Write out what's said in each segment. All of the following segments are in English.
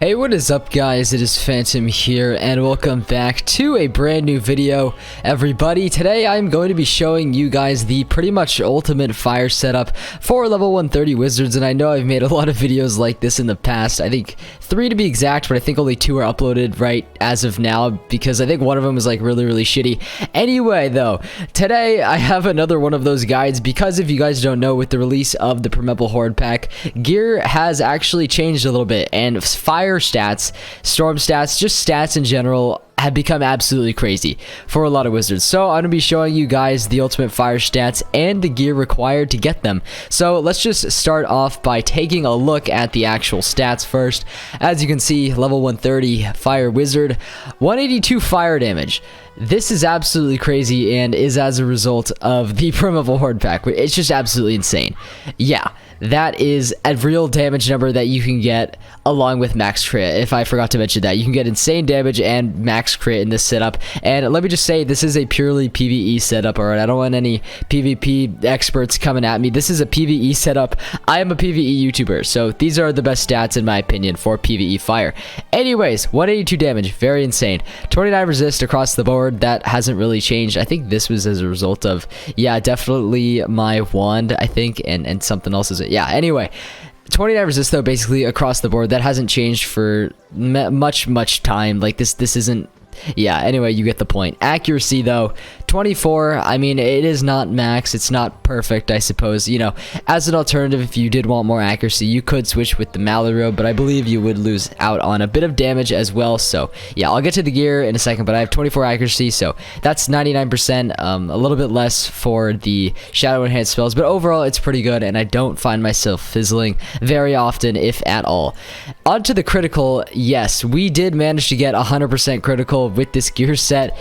Hey, what is up guys? It is Phantom here and welcome back to a brand new video, everybody. Today I'm going to be showing you guys the pretty much ultimate fire setup for level 130 wizards, and I know I've made a lot of videos like this in the past. I think 3 to be exact, but I think only 2 are uploaded right as of now because I think one of them was like really shitty. Anyway though, today I have another one of those guides because if you guys don't know, with the release of the Primeval Horde pack, gear has actually changed a little bit, and fire stats, storm stats, just stats in general have become absolutely crazy for a lot of wizards. So I'm going to be showing you guys the ultimate fire stats and the gear required to get them. So let's just start off by taking a look at the actual stats first. As you can see, level 130 fire wizard, 182 fire damage. This is absolutely crazy and is as a result of the Primeval Horde pack. It's just absolutely insane. Yeah, that is a real damage number that you can get along with max crit. If I forgot to mention that, you can get insane damage and max crit in this setup. And let me just say, this is a purely PVE setup, alright? I don't want any PvP experts coming at me. This is a PVE setup. I am a PVE YouTuber, so these are the best stats in my opinion for PVE fire. Anyways, 182 damage, very insane. 29 resist across the board. That hasn't really changed. I think this was as a result of, yeah, definitely my wand, I think, and something else is it. Yeah, anyway, 29 resist though, basically across the board. That hasn't changed for much time. Like this isn't, yeah, anyway, you get the point. Accuracy though, 24. I mean, it is not max, it's not perfect, I suppose. You know, as an alternative, if you did want more accuracy, you could switch with the Mallory robe, but I believe you would lose out on a bit of damage as well. So yeah, I'll get to the gear in a second, but I have 24 accuracy, so that's 99%. A little bit less for the shadow enhanced spells, but overall it's pretty good, and I don't find myself fizzling very often, if at all. On to the critical. Yes, we did manage to get 100% critical with this gear set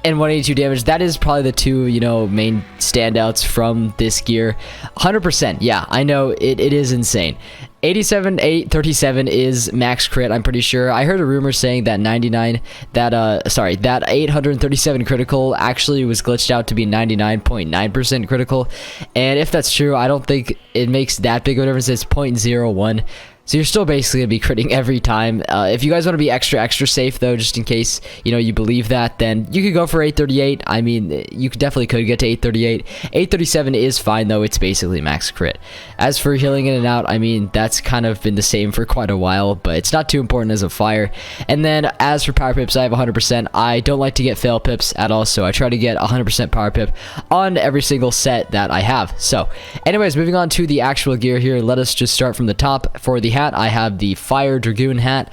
and 182 damage. That is probably the two, you know, main standouts from this gear. 100%, yeah, I know it is insane. 87, 837 is max crit, I'm pretty sure. I heard a rumor saying that 837 critical actually was glitched out to be 99.9% critical. And if that's true, I don't think it makes that big of a difference. It's 0.01. So you're still basically going to be critting every time. If you guys want to be extra safe though, just in case, you know, you believe that, then you could go for 838. I mean, you definitely could get to 838. 837 is fine though, it's basically max crit. As for healing in and out, I mean, that's kind of been the same for quite a while, but it's not too important as a fire. And then as for power pips, I have 100%. I don't like to get fail pips at all, so I try to get 100% power pip on every single set that I have. So anyways, moving on to the actual gear here, let us just start from the top. For the hat, I have the Fire Dragoon hat.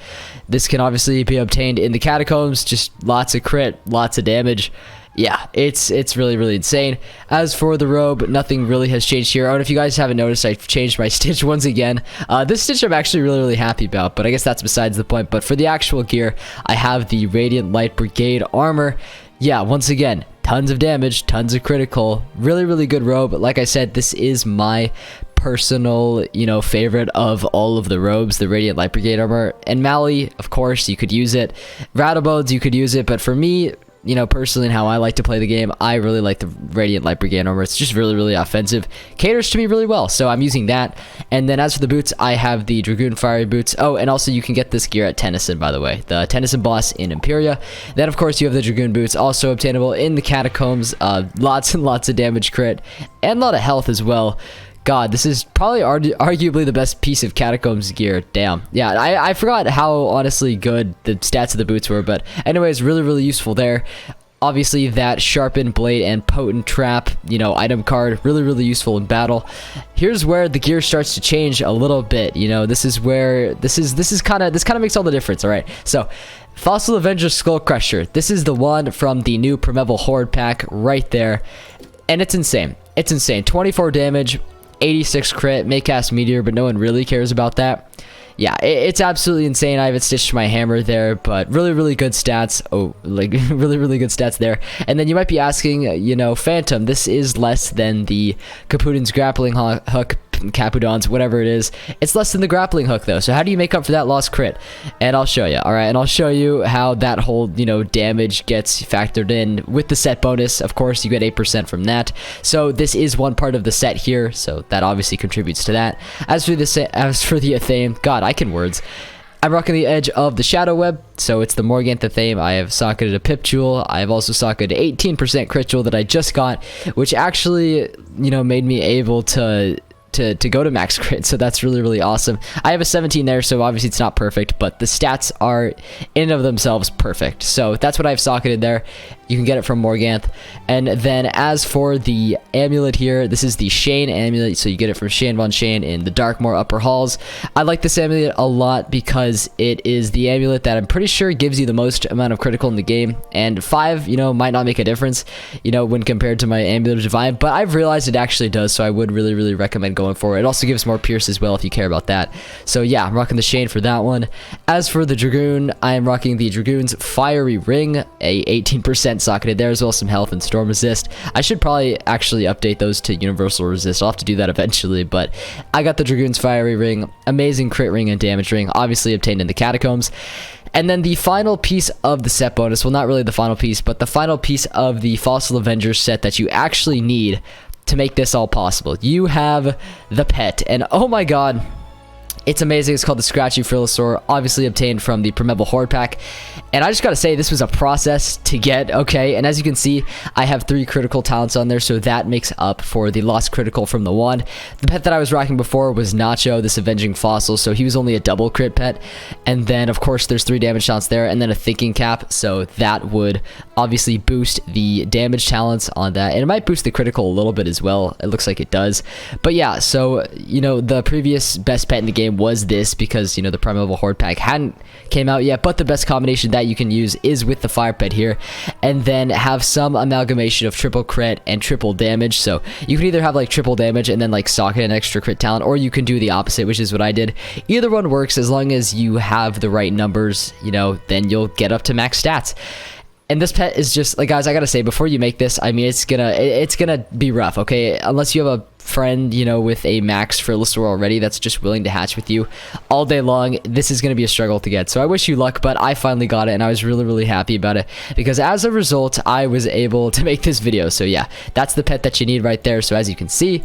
This can obviously be obtained in the catacombs. Just lots of crit, lots of damage. Yeah, it's really insane. As for the robe, nothing really has changed here. Oh, and if you guys haven't noticed, I've changed my stitch once again. This stitch I'm actually really happy about, but I guess that's besides the point. But for the actual gear, I have the Radiant Light Brigade armor. Yeah, once again, tons of damage, tons of critical, really good robe. Like I said, this is my personal, you know, favorite of all of the robes, the Radiant Light Brigade armor. And Mally, of course, you could use it. Rattlebones, you could use it, but for me, you know, personally, and how I like to play the game, I really like the Radiant Light Brigade armor. It's just really offensive. Caters to me really well, so I'm using that. And then as for the boots, I have the Dragoon Fiery boots. Oh, and also you can get this gear at Tennyson, by the way. The Tennyson boss in Imperia. Then, of course, you have the Dragoon boots, also obtainable in the catacombs. Lots and lots of damage crit, and a lot of health as well. God, this is probably arguably the best piece of catacombs gear. Damn. Yeah, I forgot how honestly good the stats of the boots were, but anyways, really useful there. Obviously, that sharpened blade and potent trap, you know, item card, really useful in battle. Here's where the gear starts to change a little bit. You know, this is where this kind of makes all the difference. All right, so Fossil Avenger Skull Crusher. This is the one from the new Primeval Horde pack right there, and it's insane. It's insane. 24 damage. 86 crit, may cast meteor, but no one really cares about that. Yeah, it's absolutely insane. I have it stitched to my hammer there, but really good stats. Oh, like really good stats there. And then you might be asking, you know, Phantom, this is less than the Caputin's grappling hook, Capudons, whatever it is. It's less than the grappling hook though. So how do you make up for that lost crit? And I'll show you. All right, and I'll show you how that whole, you know, damage gets factored in with the set bonus. Of course, you get 8% from that. So this is one part of the set here, so that obviously contributes to that. As for the Athame, God, I can words. I'm rocking the edge of the Shadow Web, so it's the Morgantha theme. I have socketed a Pip Jewel. I have also socketed 18% crit jewel that I just got, which actually, you know, made me able to go to max crit, so that's really awesome. I have a 17 there, so obviously it's not perfect, but the stats are in and of themselves perfect. So that's what I've socketed there. You can get it from Morganth. And then as for the amulet here, this is the Shane amulet, so you get it from Shane Von Shane in the Darkmoor Upper Halls. I like this amulet a lot because it is the amulet that I'm pretty sure gives you the most amount of critical in the game, and 5, you know, might not make a difference, you know, when compared to my amulet of Divine, but I've realized it actually does, so I would really recommend going for it. It also gives more pierce as well if you care about that. So yeah, I'm rocking the Shane for that one. As for the Dragoon, I am rocking the Dragoon's Fiery Ring, a 18% socketed there, as well as some health and storm resist. I should probably actually update those to universal resist. I'll have to do that eventually, but I got the Dragoon's Fiery Ring, amazing crit ring and damage ring, obviously obtained in the Catacombs. And then the final piece of the set bonus, well, not really the final piece, but the final piece of the Fossil Avengers set that you actually need to make this all possible. You have the pet, and oh my god, it's amazing. It's called the Scratchy Frillosaur, obviously obtained from the Primeval Horde pack. And I just gotta say, this was a process to get, okay? And as you can see, I have 3 critical talents on there, so that makes up for the lost critical from the wand. The pet that I was rocking before was Nacho, this Avenging Fossil, so he was only a double crit pet. And then, of course, there's 3 damage talents there, and then a Thinking Cap, so that would obviously boost the damage talents on that. And it might boost the critical a little bit as well. It looks like it does. But yeah, so, you know, the previous best pet in the game was this because, you know, the Primeval Horde pack hadn't came out yet, but the best combination that you can use is with the fire pet here, and then have some amalgamation of triple crit and triple damage. So you can either have like triple damage and then like socket an extra crit talent, or you can do the opposite, which is what I did. Either one works as long as you have the right numbers, you know, then you'll get up to max stats. And this pet is just like, guys, I gotta say, before you make this, I mean, it's gonna be rough, okay? Unless you have a friend, you know, with a max Frillosaur already that's just willing to hatch with you all day long, this is gonna be a struggle to get. So I wish you luck, but I finally got it, and I was really happy about it because as a result, I was able to make this video. So yeah, that's the pet that you need right there. So as you can see,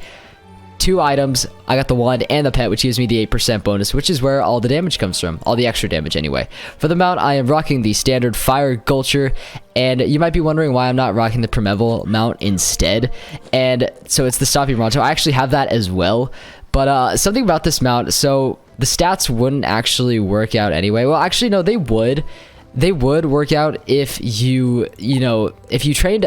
2 items. I got the wand and the pet, which gives me the 8% bonus, which is where all the damage comes from. All the extra damage, anyway. For the mount, I am rocking the standard Fire Gulcher, and you might be wondering why I'm not rocking the Primeval mount instead. And so it's the Stompy Bronto. I actually have that as well, but something about this mount, so the stats wouldn't actually work out anyway. Well, actually, no, they would. They would work out if you know, if you trained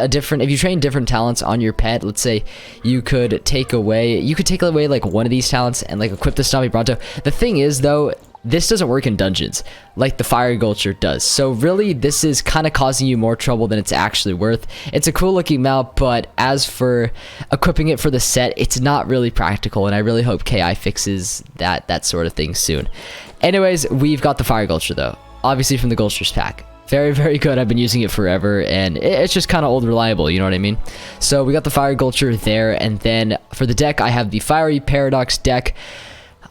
different talents on your pet. Let's say you could take away like one of these talents and like equip the Stompy Bronto. The thing is though, this doesn't work in dungeons like the Fire Gulcher does. So really, this is kind of causing you more trouble than it's actually worth. It's a cool looking mount, but as for equipping it for the set, it's not really practical, and I really hope KI fixes that sort of thing soon. Anyways, we've got the Fire Gulcher though, obviously from the Gulchers pack. Very good. I've been using it forever, and it's just kind of old reliable, you know what I mean? So we got the Fire Gulcher there, and then for the deck, I have the Fiery Paradox deck.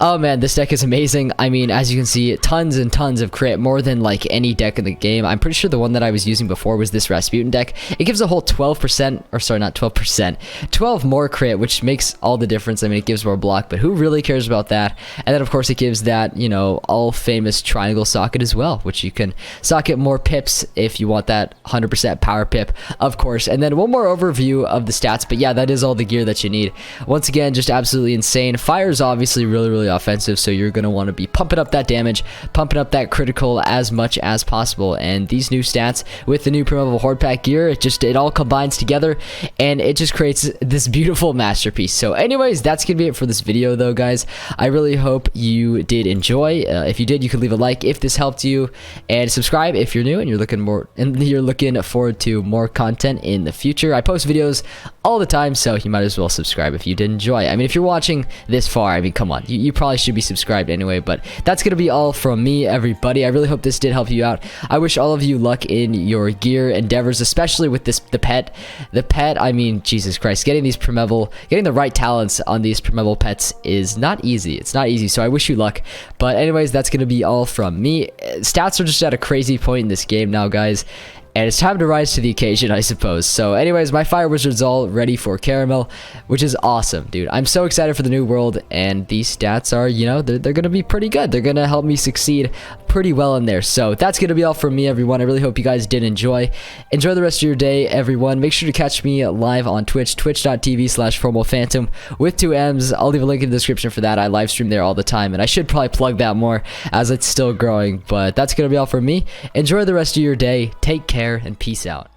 Oh man, this deck is amazing. I mean, as you can see, tons and tons of crit, more than like any deck in the game. I'm pretty sure the one that I was using before was this Rasputin deck. It gives a whole 12%, or sorry, not 12%, 12 more crit, which makes all the difference. I mean, it gives more block, but who really cares about that? And then of course it gives that, you know, all famous triangle socket as well, which you can socket more pips if you want that 100% power pip, of course. And then one more overview of the stats, but yeah, that is all the gear that you need. Once again, just absolutely insane. Fire is obviously really offensive, so you're going to want to be pumping up that damage, pumping up that critical as much as possible. And these new stats with the new Primeval Horde pack gear, it all combines together, and it just creates this beautiful masterpiece. So anyways, that's gonna be it for this video though, guys. I really hope you did enjoy. If you did, you could leave a like if this helped you, and subscribe if you're new and you're looking forward to more content in the future. I post videos all the time, so you might as well subscribe if you did enjoy. I mean, if you're watching this far, I mean, come on, you probably should be subscribed anyway. But that's gonna be all from me, everybody. I really hope this did help you out. I wish all of you luck in your gear endeavors, especially with the pet. I mean, Jesus Christ, getting the right talents on these Primeval pets is not easy. It's not easy, so I wish you luck. But anyways, that's gonna be all from me. Stats are just at a crazy point in this game now, guys, and it's time to rise to the occasion, I suppose. So anyways, my Fire Wizard's all ready for Caramel, which is awesome, dude. I'm so excited for the new world, and these stats are, you know, they're gonna be pretty good. They're gonna help me succeed pretty well in there. So that's gonna be all from me, everyone. I really hope you guys did enjoy the rest of your day, everyone. Make sure to catch me live on Twitch, twitch.tv/FormalPhantom with 2 M's. I'll leave a link in the description for that. I live stream there all the time, and I should probably plug that more as it's still growing. But that's gonna be all from me. Enjoy the rest of your day. Take care and peace out.